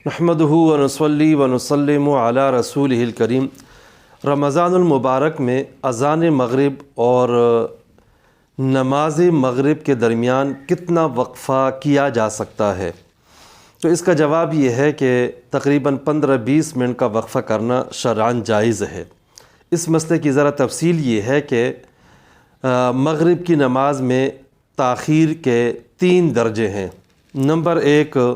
نحمدہ ونصلی ونسلم علی رسولہ الکریم۔ رمضان المبارک میں اذان مغرب اور نماز مغرب کے درمیان کتنا وقفہ کیا جا سکتا ہے؟ تو اس کا جواب یہ ہے کہ تقریباً 15-20 منٹ کا وقفہ کرنا شرعاً جائز ہے۔ اس مسئلے کی ذرا تفصیل یہ ہے کہ مغرب کی نماز میں تاخیر کے 3 درجے ہیں۔ نمبر 1،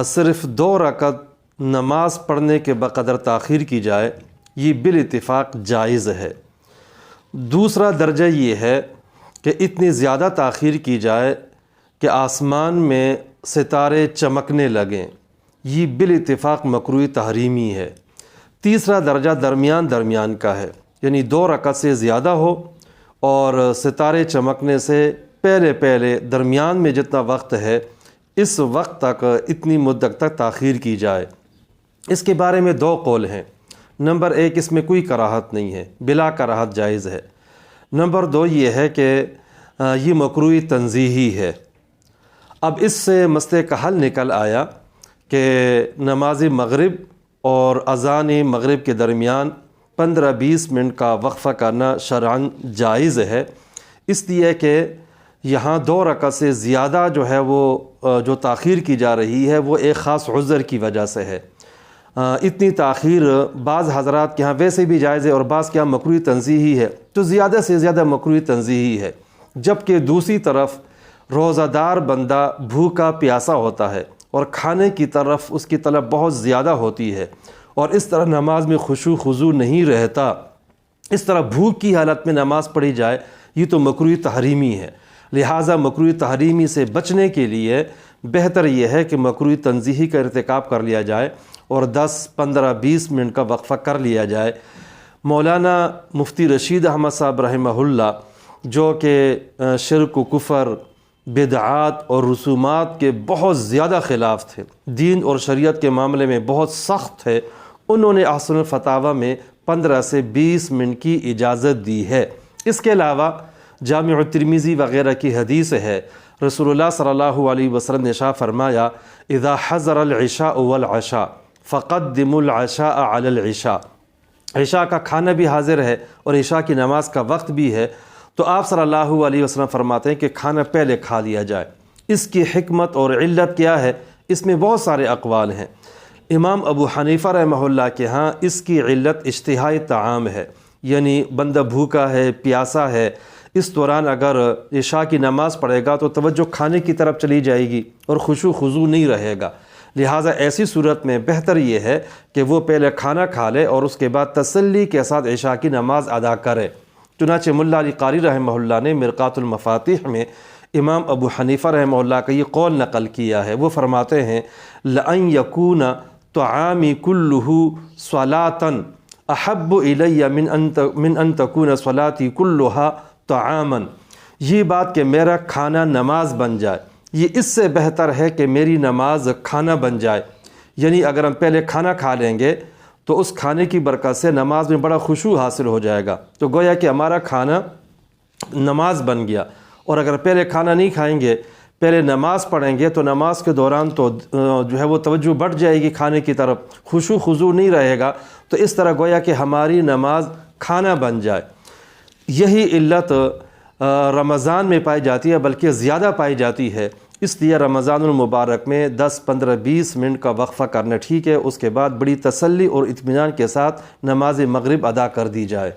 صرف 2 رکعت نماز پڑھنے کے بقدر تاخیر کی جائے، یہ بالاتفاق جائز ہے۔ دوسرا درجہ یہ ہے کہ اتنی زیادہ تاخیر کی جائے کہ آسمان میں ستارے چمکنے لگیں، یہ بالاتفاق مکروہ تحریمی ہے۔ تیسرا درجہ درمیان کا ہے، یعنی 2 رکعت سے زیادہ ہو اور ستارے چمکنے سے پہلے درمیان میں جتنا وقت ہے اس وقت تک، اتنی مدت تک تاخیر کی جائے۔ اس کے بارے میں 2 قول ہیں۔ نمبر 1، اس میں کوئی کراہت نہیں ہے، بلا کراہت جائز ہے۔ نمبر 2 یہ ہے کہ یہ مکروہ تنزیہی ہے۔ اب اس سے مسئلے کا حل نکل آیا کہ نماز مغرب اور اذان مغرب کے درمیان 15-20 منٹ کا وقفہ کرنا شرعاً جائز ہے، اس لیے کہ یہاں 2 رکعت سے زیادہ جو ہے وہ جو تاخیر کی جا رہی ہے وہ ایک خاص عذر کی وجہ سے ہے۔ اتنی تاخیر بعض حضرات کے ہاں ویسے بھی جائز ہے اور بعض کے ہاں مکروہ تنزیہی ہے، تو زیادہ سے زیادہ مکروہ تنزیہی ہے۔ جبکہ دوسری طرف روزہ دار بندہ بھوکا پیاسا ہوتا ہے اور کھانے کی طرف اس کی طلب بہت زیادہ ہوتی ہے، اور اس طرح نماز میں خشوع خضوع نہیں رہتا، اس طرح بھوک کی حالت میں نماز پڑھی جائے، یہ تو مکروہ تحریمی ہے۔ لہٰذا مکروہ تحریمی سے بچنے کے لیے بہتر یہ ہے کہ مکروہ تنزیہی کا ارتکاب کر لیا جائے اور 10، 15، 20 منٹ کا وقفہ کر لیا جائے۔ مولانا مفتی رشید احمد صاحب رحمہ اللہ، جو کہ شرک و کفر، بدعات اور رسومات کے بہت زیادہ خلاف تھے، دین اور شریعت کے معاملے میں بہت سخت تھے، انہوں نے احسن الفتاویٰ میں 15 سے 20 منٹ کی اجازت دی ہے۔ اس کے علاوہ جامع ترمذی وغیرہ کی حدیث ہے، رسول اللہ صلی اللہ علیہ وسلم نے ارشاد فرمایا، اذا حضر العشاء والعشاء فقدموا العشاء علی العشاء۔ عشاء کا کھانا بھی حاضر ہے اور عشاء کی نماز کا وقت بھی ہے، تو آپ صلی اللہ علیہ وسلم فرماتے ہیں کہ کھانا پہلے کھا لیا جائے۔ اس کی حکمت اور علت کیا ہے؟ اس میں بہت سارے اقوال ہیں۔ امام ابو حنیفہ رحمہ اللہ کے ہاں اس کی علت اشتہاء طعام ہے، یعنی بندہ بھوکا ہے، پیاسا ہے، اس دوران اگر عشاء کی نماز پڑھے گا تو توجہ کھانے کی طرف چلی جائے گی اور خشوع خضوع نہیں رہے گا۔ لہٰذا ایسی صورت میں بہتر یہ ہے کہ وہ پہلے کھانا کھا لے اور اس کے بعد تسلی کے ساتھ عشاء کی نماز ادا کرے۔ چنانچہ ملا علی قاری رحمہ اللہ نے مرقات المفاتیح میں امام ابو حنیفہ رحمہ اللہ کا یہ قول نقل کیا ہے۔ وہ فرماتے ہیں، لَأَن يَكُونَ طَعَامِي كُلُّهُ صَلَاةً أَحَبُّ إِلَيَّ مِنْ أَن تَكُونَ صَلَاتِي كُلُّهَا طعاماً۔ یہ بات کہ میرا کھانا نماز بن جائے، یہ اس سے بہتر ہے کہ میری نماز کھانا بن جائے۔ یعنی اگر ہم پہلے کھانا کھا لیں گے تو اس کھانے کی برکت سے نماز میں بڑا خشوع حاصل ہو جائے گا، تو گویا کہ ہمارا کھانا نماز بن گیا۔ اور اگر پہلے کھانا نہیں کھائیں گے، پہلے نماز پڑھیں گے، تو نماز کے دوران تو جو ہے وہ توجہ بڑھ جائے گی کھانے کی طرف، خشوع خضوع نہیں رہے گا، تو اس طرح گویا کہ ہماری نماز کھانا بن جائے۔ یہی علت رمضان میں پائی جاتی ہے، بلکہ زیادہ پائی جاتی ہے، اس لیے رمضان المبارک میں 10، 15، 20 منٹ کا وقفہ کرنا ٹھیک ہے۔ اس کے بعد بڑی تسلی اور اطمینان کے ساتھ نماز مغرب ادا کر دی جائے۔